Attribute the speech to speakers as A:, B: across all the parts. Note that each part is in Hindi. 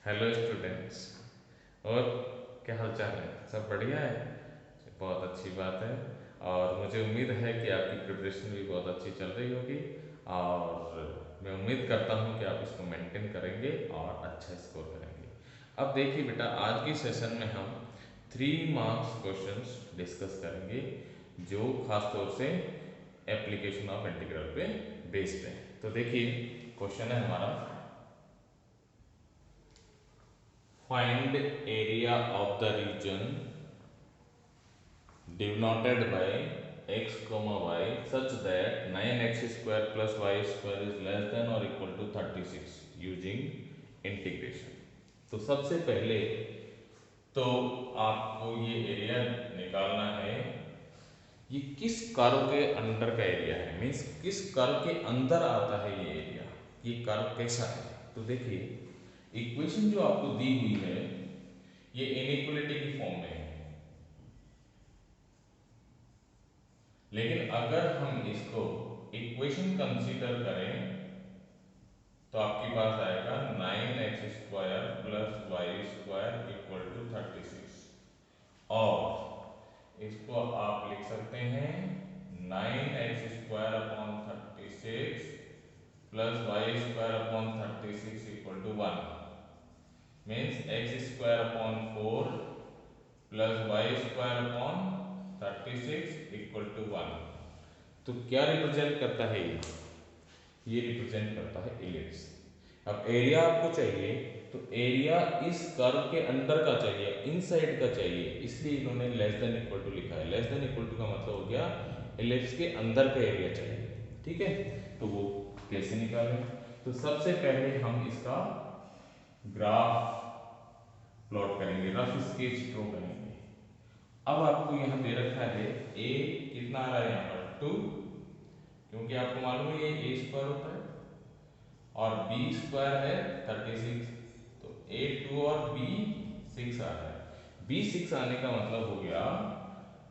A: Hello students. और क्या हाल चाल है? सब बढ़िया है? बहुत अच्छी बात है। और मुझे उम्मीद है कि आपकी प्रिपरेशन भी बहुत अच्छी चल रही होगी। और मैं उम्मीद करता हूँ कि आप इसको मेंटेन करेंगे और अच्छा स्कोर करेंगे। अब देखिए बेटा, आज की सेशन में हम 3 मार्क्स क्वेश्चंस डिस्कस करेंगे, जो खास तौर से एप्लीकेशन ऑफ इंटीग्रल पे बेस्ड है। तो देखिए, क्वेश्चन है हमारा, find area of the region denoted by x comma y such that 9x square plus y square is less than or equal to 36 using integration। तो सबसे पहले तो आपको ये एरिया निकालना है। ये किस कर्व के अंडर का एरिया है, मीन्स किस कर्व के अंदर आता है ये एरिया, ये कर्व कैसा है। तो देखिए, इक्वेशन जो आपको दी हुई है ये इनइक्वलिटी की फॉर्म में है, लेकिन अगर हम इसको इक्वेशन कंसीडर करें तो आपके पास आएगा 9x² plus y square equal to 36। और इसको आप लिख सकते हैं 9x² upon 36 plus y square upon 36 equal to 1, means x² upon 4 plus y square upon 36 equal to 1। तो क्या रिप्रेजेंट करता है ये रिप्रेजेंट करता है इलिप्स। अब एरिया आपको चाहिए, तो एरिया इस कर्व के अंदर का चाहिए, इनसाइड का चाहिए, इसलिए इन्होंने लेस देन इक्वल टू लिखा है। लेस देन इक्वल टू का मतलब हो गया इलिप्स के अंदर का एरिया चाहिए। ठीक है, तो वो कैसे निकालें? तो सबसे पहले हम इसका ग्राफ प्लॉट करेंगे, रफ स्केच ड्रॉ करेंगे। अब आपको यहाँ दे रखा है ए, कितना आ रहा है यहाँ पर 2, क्योंकि आपको मालूम है ये ए स्क्वायर होता है, और बी स्क्वायर है 36, तो ए 2 और बी 6 आ रहा है। बी 6 आने का मतलब हो गया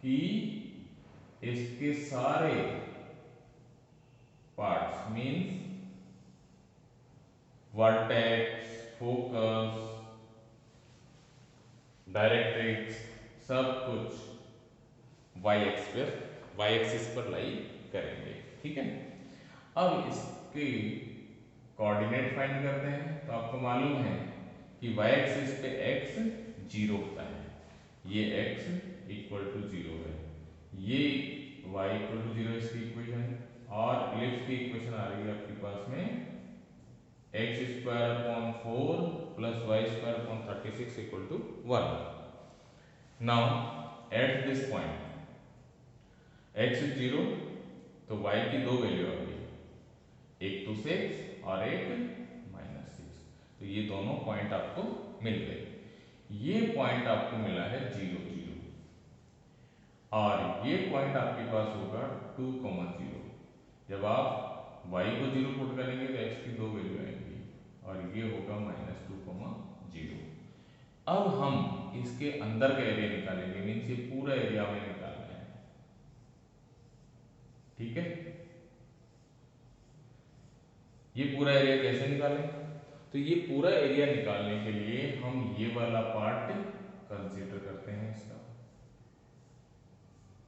A: कि इसके सारे parts, means vertex, focus, directrix, सब कुछ वाई एक्सिस पर लाई करेंगे। ठीक है, अब इसके कोऑर्डिनेट फाइंड करते हैं। तो आपको मालूम है कि वाई एक्सिस पे x 0 होता है, ये x इक्वल टू 0 है, ये y इक्वल टू 0 इसकी इक्वेशन, और इलिप्स की इक्वेशन आ रही है आपके पास में x² upon 4 plus y square upon 36 equal to 1। Now at this point x is 0, तो y की दो वैल्यू आ गई, एक तो 6 और एक -6। तो ये दोनों पॉइंट आपको मिल गए। ये पॉइंट आपको मिला है 0 0, और ये पॉइंट आपके पास होगा 2, 0। जब आप y को 0 पुट करेंगे तो x की दो वैल्यू आएंगी, और ये होगा -2, 0। अब हम इसके अंदर का एरिया निकालेंगे, मीन्स ये पूरा एरिया हमें निकालना है। ठीक है, ये पूरा एरिया कैसे निकालें? तो ये पूरा एरिया निकालने के लिए हम ये वाला पार्ट कंसीडर करते हैं इसका।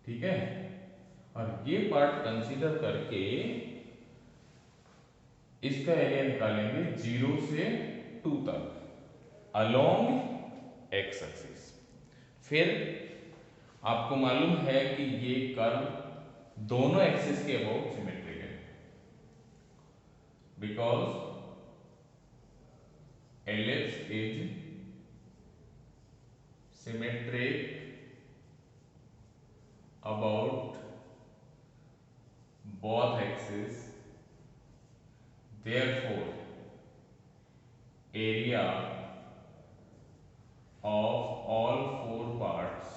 A: ठीक है, और ये पार्ट कंसीडर करके इसका एरिया निकालेंगे 0 से 2 तक अलोंग एक्स एक्सिस। फिर आपको मालूम है कि ये कर्व दोनों एक्सिस के अबाउट सिमेट्रिक है, because ellipse is symmetric about both axes, therefore area of all four parts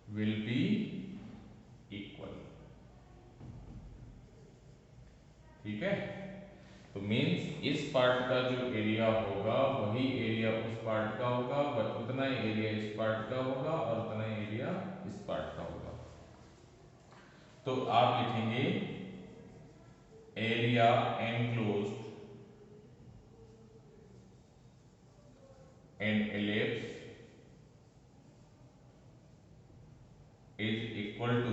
A: will be equal। ठीक है, तो मीन्स इस पार्ट का जो एरिया होगा वही एरिया उस पार्ट का होगा, उतना ही एरिया इस पार्ट का होगा, और उतना ही एरिया इस पार्ट का होगा। तो आप लिखेंगे area enclosed an ellipse is equal to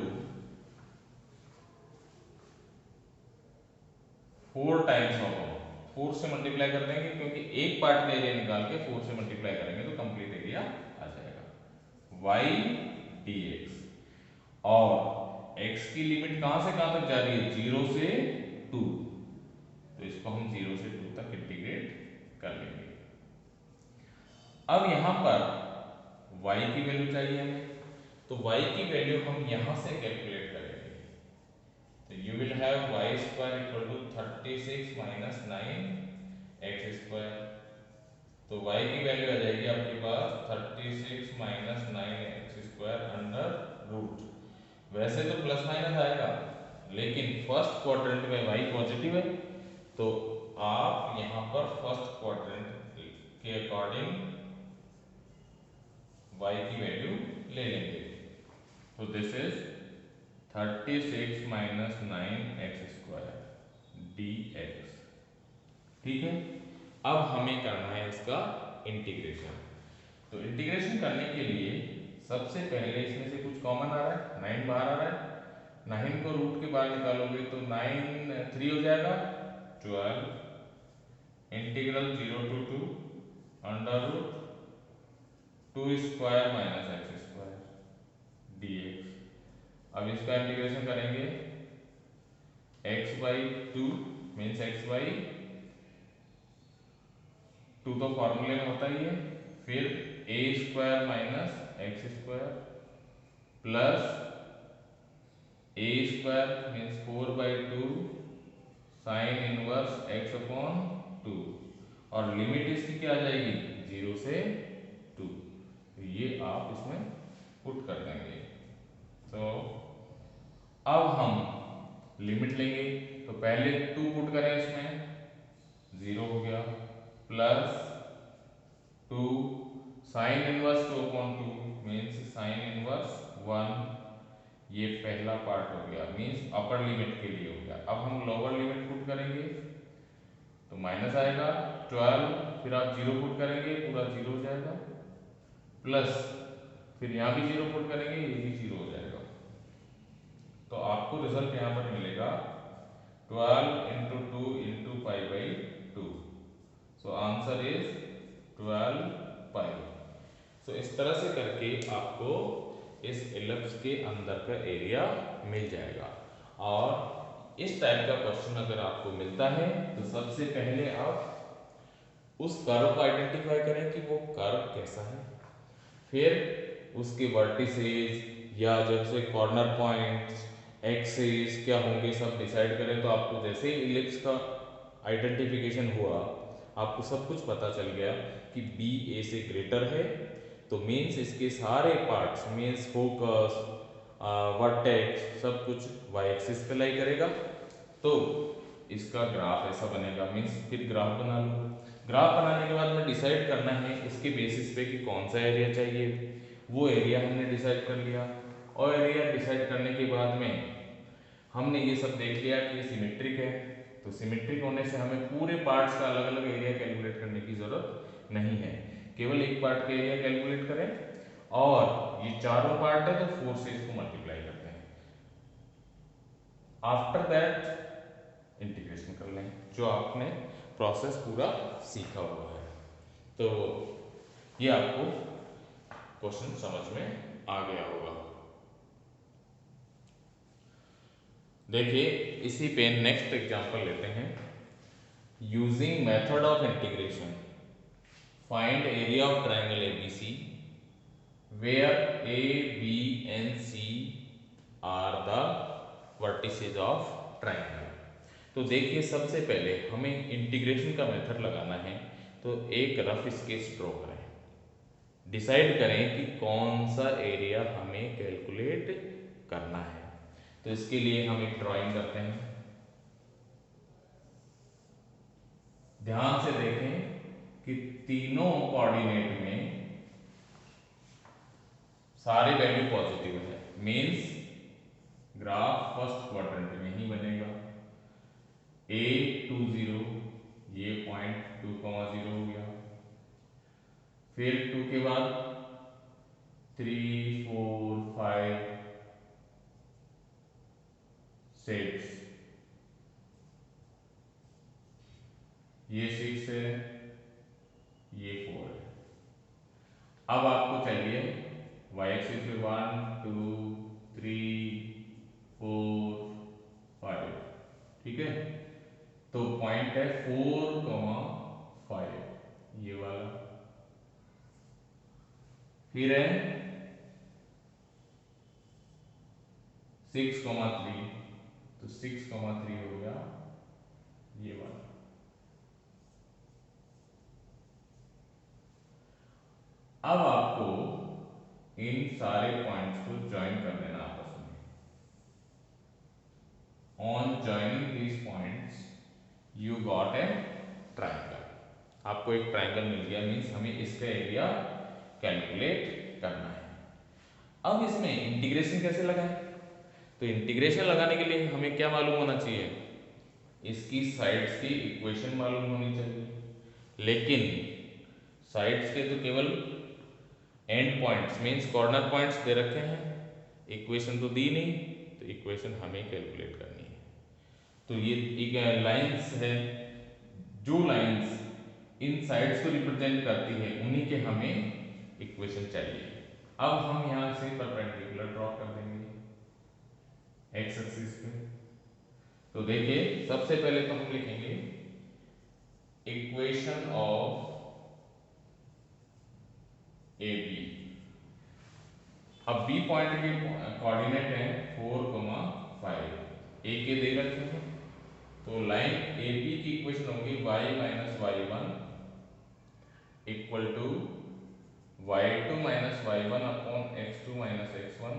A: 4 times of 4 से मल्टीप्लाई कर देंगे, क्योंकि एक पार्ट का एरिया निकाल के 4 से मल्टीप्लाई करेंगे तो कंप्लीट एरिया आ जाएगा y dx। और x की लिमिट कहां से कहां तक जा रही है, 0 से 2, तो इसको हम 0 से 2 तक इंटीग्रेट कर लेंगे। अब यहां पर y की वैल्यू चाहिए हमें, तो y की वैल्यू हम यहां से कैलकुलेट करेंगे। तो you will have y square equal to 36 minus 9 x square। तो y की वैल्यू आ जाएगी आपके पास 36 minus 9 x square under root. वैसे तो प्लस माइनस आएगा, लेकिन फर्स्ट क्वाड्रेंट में y पॉजिटिव है, तो आप यहाँ पर फर्स्ट क्वाड्रेंट के अकॉर्डिंग y की वैल्यू ले लेंगे। तो this is 36 minus 9 x square dx। ठीक है, अब हमें करना है इसका इंटीग्रेशन। तो इंटीग्रेशन करने के लिए सबसे पहले इसमें से कुछ कॉमन आ रहा है, 9 बाहर आ रहा है, 9 को रूट के बाहर निकालोगे तो 9 3 हो जाएगा 12 integral 0 to 2 under root 2 square minus x square dx। अब इसका इंटीग्रेशन करेंगे x बाई 2 मीन्स x बाई 2 तो फॉर्मूले में होता ही है, फिर a square minus x square plus a square means 4/2 sine inverse x upon 2, और लिमिट इसकी क्या आ जाएगी 0 से 2। तो ये आप इसमें पुट कर देंगे। तो अब हम लिमिट लेंगे, तो पहले 2 पुट करें, इसमें 0 हो गया plus 2 sine inverse 2/2 means sine inverse 1, ये पहला पार्ट हो गया, मीन्स अपर लिमिट के लिए हो गया। अब हम लोअर लिमिट पुट करेंगे तो माइनस आएगा 12, फिर आप 0 पुट करेंगे पूरा 0 हो जाएगा, प्लस फिर यहाँ भी 0 पुट करेंगे ये भी 0 हो जाएगा। तो आपको रिजल्ट यहाँ पर मिलेगा 12 into 2 into pi by 2। So answer is 12 पाई। सो इस तरह से करके आपको इस एलिप्स के अंदर का एरिया मिल जाएगा। और इस टाइप का क्वेश्चन अगर आपको मिलता है तो सबसे पहले आप उस कर्व को आइडेंटिफाई करें कि वो कर्व कैसा है, फिर उसके वर्टिसेस या जैसे कॉर्नर पॉइंट्स एक्सिस क्या होंगे सब डिसाइड करें। तो आपको जैसे ही इलिप्स का आइडेंटिफिकेशन हुआ, आपको सब कुछ पता चल गया कि बी ए से ग्रेटर है, तो मीन्स इसके सारे पार्ट्स मीन्स फोकस वर्टेक्स सब कुछ वाई एक्सिस पे लाई करेगा। तो इसका ग्राफ ऐसा बनेगा, मीन्स फिर ग्राफ बना लो। ग्राफ बनाने के बाद में डिसाइड करना है इसके बेसिस पे कि कौन सा एरिया चाहिए, वो एरिया हमने डिसाइड कर लिया। और एरिया डिसाइड करने के बाद में हमने ये सब देख लिया कि ये सिमेट्रिक है, तो सिमेट्रिक होने से हमें पूरे पार्ट्स का अलग अलग एरिया कैलकुलेट करने की जरूरत नहीं है, केवल एक पार्ट का एरिया कैलकुलेट करें। और ये चारों पार्ट है तो 4 से इसको मल्टीप्लाई करते हैं, आफ्टर दैट इंटीग्रेशन कर लें, जो आपने प्रोसेस पूरा सीखा हुआ है। तो ये आपको क्वेश्चन समझ में आ गया होगा। देखिए इसी पे नेक्स्ट एग्जांपल लेते हैं। Using method of integration find area of triangle ABC where A B and C are the vertices of triangle. तो देखिए सबसे पहले हमें इंटीग्रेशन का मेथड लगाना है, तो एक रफ स्केच ड्रॉ करें, डिसाइड करें कि कौन सा एरिया हमें कैलकुलेट करना है। तो इसके लिए हम एक ड्राइंग करते हैं, ध्यान से देखें कि तीनों कोऑर्डिनेट में सारे वैल्यू पॉजिटिव है, मींस ग्राफ फर्स्ट क्वाड्रेंट में ही बनेगा। A 2 0 ये पॉइंट 2, 0 हो गया, फिर 2 के बाद 3 4 5 6, ये 6 है, ये 4 है। अब आपको चाहिए y एक्सिस पे 1 2 3 4 5, ठीक है। तो पॉइंट है 4,5, ये वाला। फिर है 6,3, तो 6,3 हो गया ये वाला। अब आपको इन सारे पॉइंट्स को ज्वाइन कर देना आपस में। On joining these points you got a triangle. आपको एक ट्राइंगल मिल गया, मीन्स हमें इसका एरिया कैलकुलेट करना है। अब इसमें इंटीग्रेशन कैसे लगाएं? तो इंटीग्रेशन लगाने के लिए हमें क्या मालूम होना चाहिए? इसकी साइड्स की इक्वेशन मालूम होनी चाहिए। लेकिन साइड्स के तो केवल end points means corner points दे रखे हैं, इक्वेशन तो दी नहीं, तो इक्वेशन हमें कैलकुलेट करनी है। तो ये एक लाइंस है, जो लाइंस इन साइड्स को रिप्रेजेंट करती है उन्हीं के हमें इक्वेशन चाहिए। अब हम यहां से परपेंडिकुलर ड्रॉ कर देंगे एक्स एक्सिस पे। तो देखिए सबसे पहले तो हम लिखेंगे इक्वेशन ऑफ ए बी। अब बी पॉइंट के कोऑर्डिनेट है 4,5, ए के दे रखे हैं, तो लाइन ए बी की इक्वेशन होगी y minus y1 equal to y2 minus y1 upon x2 minus x1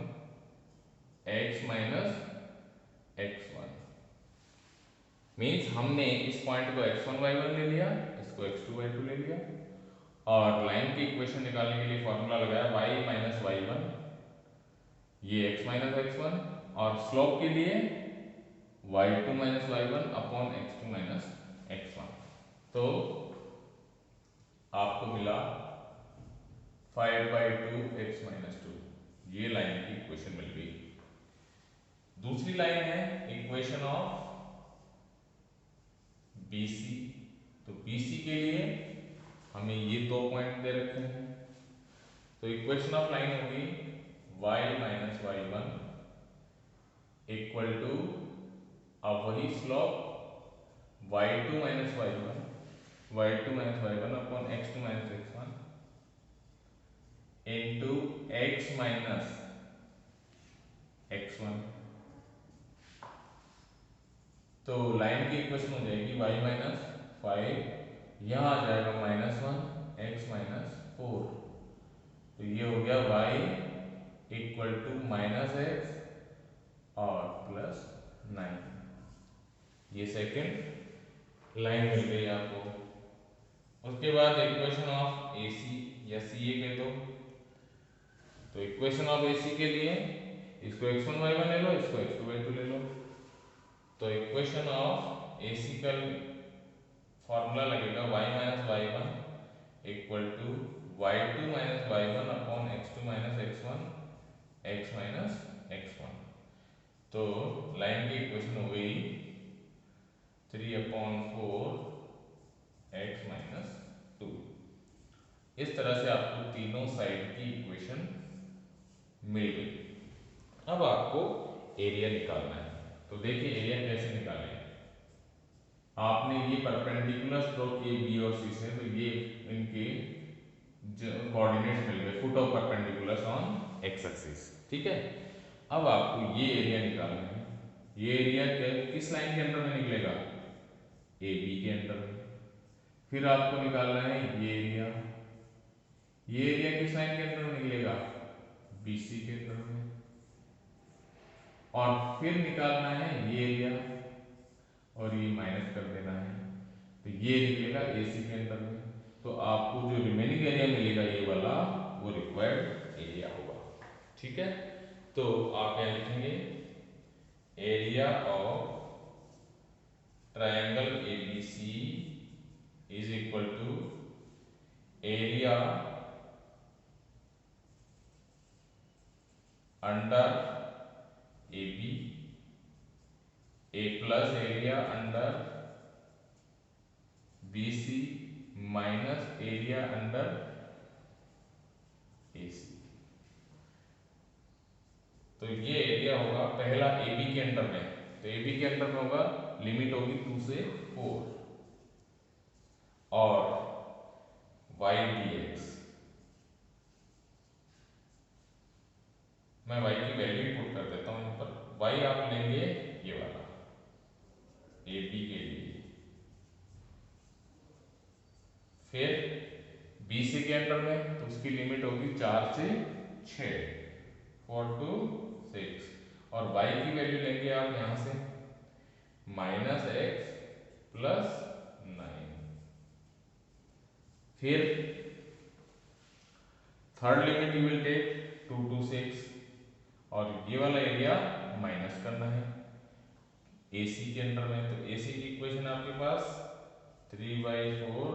A: x minus x1। Means हमने इस पॉइंट को x1 y1 ले लिया, इसको x2 y2 ले लिया, और लाइन की इक्वेशन निकालने के लिए फॉर्मूला लगाया y माइनस y1, ये x माइनस x1, और स्लोप के लिए y2 minus y1 upon x2 minus x1। तो आपको मिला 5/2 x माइनस 2, ये लाइन की इक्वेशन मिल गई। दूसरी लाइन है इक्वेशन ऑफ BC। तो BC के लिए हमें ये दो पॉइंट दे रखे हैं, तो इक्वेशन ऑफ लाइन होगी y minus y1 equal to, अब वही slope y2 minus y1 upon x2 minus x1 into x minus x1। तो लाइन की इक्वेशन हो जाएगी y माइनस 5, यहाँ आ जाएगा -1 x माइनस 4, तो ये हो गया y इक्वल टू -x और प्लस 9। ये सेकेंड लाइन मिल गई आपको। उसके बाद इक्वेशन ऑफ AC या CA के दो। तो इक्वेशन ऑफ AC के लिए इसको x1 y1 ले लो, इसको x2 y2 ले लो। तो इक्वेशन ऑफ AC का फॉर्मूला लगेगा y minus y1 equal to y2 minus y1 upon x2 minus x1 x minus x1। तो लाइन की इक्वेशन हो गई 3/4 x माइनस 2। इस तरह से आपको तीनों साइड की इक्वेशन मिल गई। अब आपको एरिया निकालना है। तो देखिए एरिया कैसे निकालें। आपने ये परपेंडिकुलर ड्रॉ किए बी और सी से, तो ये इनके कोऑर्डिनेट्स मिल गए, foot of perpendicular on x axis, ठीक है। अब आपको ये एरिया निकालना है। ये एरिया किस लाइन के अंदर में निकलेगा? ए बी के अंदर में। फिर आपको निकालना है ये एरिया। ये एरिया किस लाइन के अंदर में निकलेगा? बी सी के अंदर में। और फिर निकालना है ये एरिया, और ये माइनस कर देना है, तो ये निकलेगा AC के अंदर में। तो आपको जो रिमेनिंग एरिया मिलेगा ये वाला, वो रिक्वायर्ड एरिया होगा, ठीक है। तो आप यहाँ लिखेंगे area of triangle ABC is equal to area under A B, A plus area under B C minus area under A C. तो ये एरिया होगा पहला ए बी के अंडर में, तो ए बी के अंडर में होगा लिमिट होगी 2 से 4 और y dx, मैं y की वैल्यू ही पुट कर देता हूं यहां पर। y आप लेंगे ये वाला ए बी के लिए, फिर बी सी के अंडर में तो उसकी लिमिट होगी 4 से 6, 4 to 6 और y की वैल्यू लेंगे आप यहां से -x प्लस 9। फिर third limit you will take 2 to 6 और ये वाला एरिया माइनस करना है AC के अंडर में, तो AC की इक्वेशन आपके पास 3/4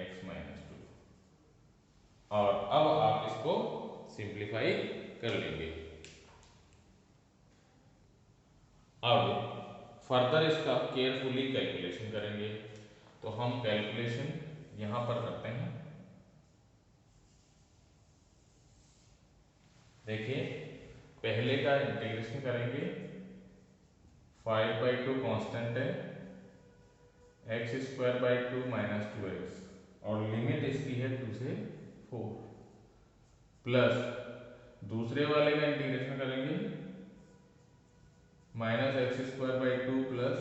A: x - 2 और अब आप इसको सिंप्लीफाई कर लेंगे। अब फर्दर इसका केयरफुली कैलकुलेशन करेंगे, तो हम कैलकुलेशन यहां पर करते हैं। देखिए पहले का इंटीग्रेशन करेंगे, 5/2 कांस्टेंट है, x² - 2x और लिमिट इसकी है 2 से 4 प्लस दूसरे वाले का इंटीग्रेशन करेंगे -x² प्लस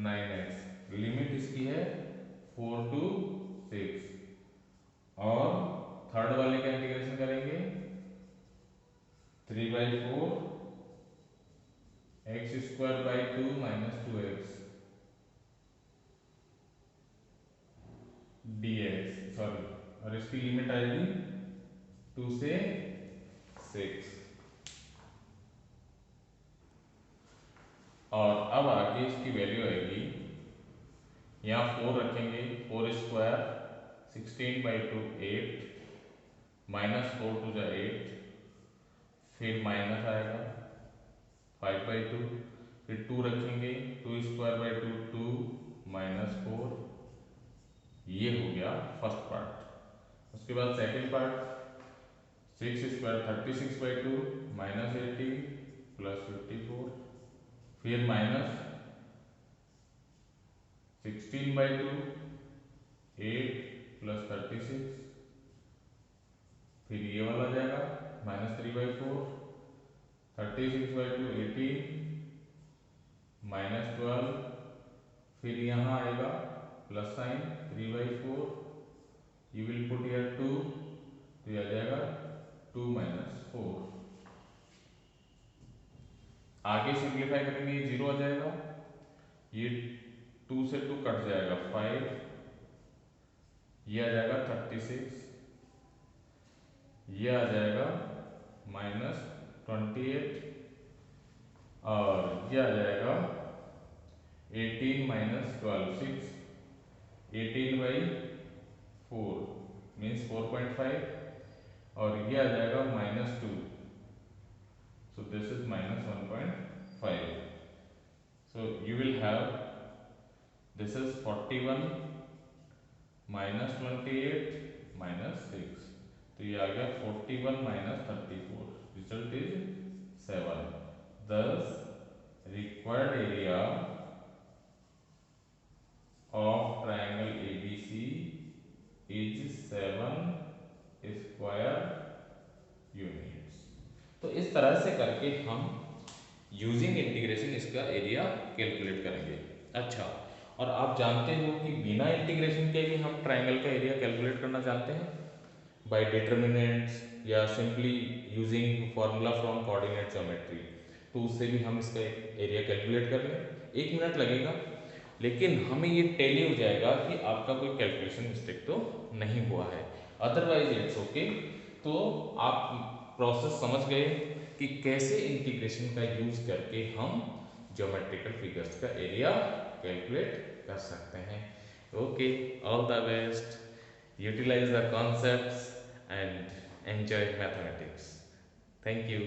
A: 9x, लिमिट इसकी है 4 to 6 और थर्ड वाले का इंटीग्रेशन करेंगे 3/4 x² - 2x dx, सॉरी, और इसकी लिमिट आएगी 2 से 6 और अब आगे इसकी वैल्यू आएगी, यहाँ 4 रखेंगे, 4² 16/2 8 -4 to 8, फिर माइनस आएगा 5/2, फिर 2 रखेंगे, 2² 2 -4, ये हो गया फर्स्ट पार्ट। उसके बाद सेकंड पार्ट 6² 36/2 -18 प्लस 54, फिर माइनस 16/2 8 प्लस 36, फिर ये वाला जाएगा -3/4 36/2 18 -12, फिर यहाँ आएगा plus sign 3/4, you will put here 2, तो यह आ जाएगा 2 - 4। आगे सिंप्लीफाई करेंगे, ये 0 आ जाएगा, ये 2 से 2 कट जाएगा 5, ये आ जाएगा 36, ये आ जाएगा -28 और ये आ जाएगा 18 - 12 6, 18/4 मीन्स 4.5 और ये आ जाएगा -2, so this is -1.5, so you will have this is 41 -28 -6, तो ये आ गया 41 - 34, result is 7। thus required area of triangle ABC is 7 square units। तो इस तरह से करके हम यूजिंग इंटीग्रेशन इसका एरिया कैलकुलेट करेंगे। अच्छा, और आप जानते हो कि बिना इंटीग्रेशन के भी हम ट्राइंगल का एरिया कैलकुलेट करना जानते हैं बाय डिटर्मिनेंट्स या simply using formula from coordinate geometry, तो उससे भी हम इसका एरिया कैलकुलेट कर लें। 1 मिनट लगेगा, लेकिन हमें ये टेली हो जाएगा कि आपका कोई कैलकुलेशन मिस्टेक तो नहीं हुआ है, अदरवाइज इट्स ओके। तो आप प्रोसेस समझ गए कि कैसे इंटीग्रेशन का यूज करके हम ज्योमेट्रिकल फिगर्स का एरिया कैलकुलेट कर सकते हैं। Okay, all the best, utilise the concepts and enjoy mathematics. Thank you.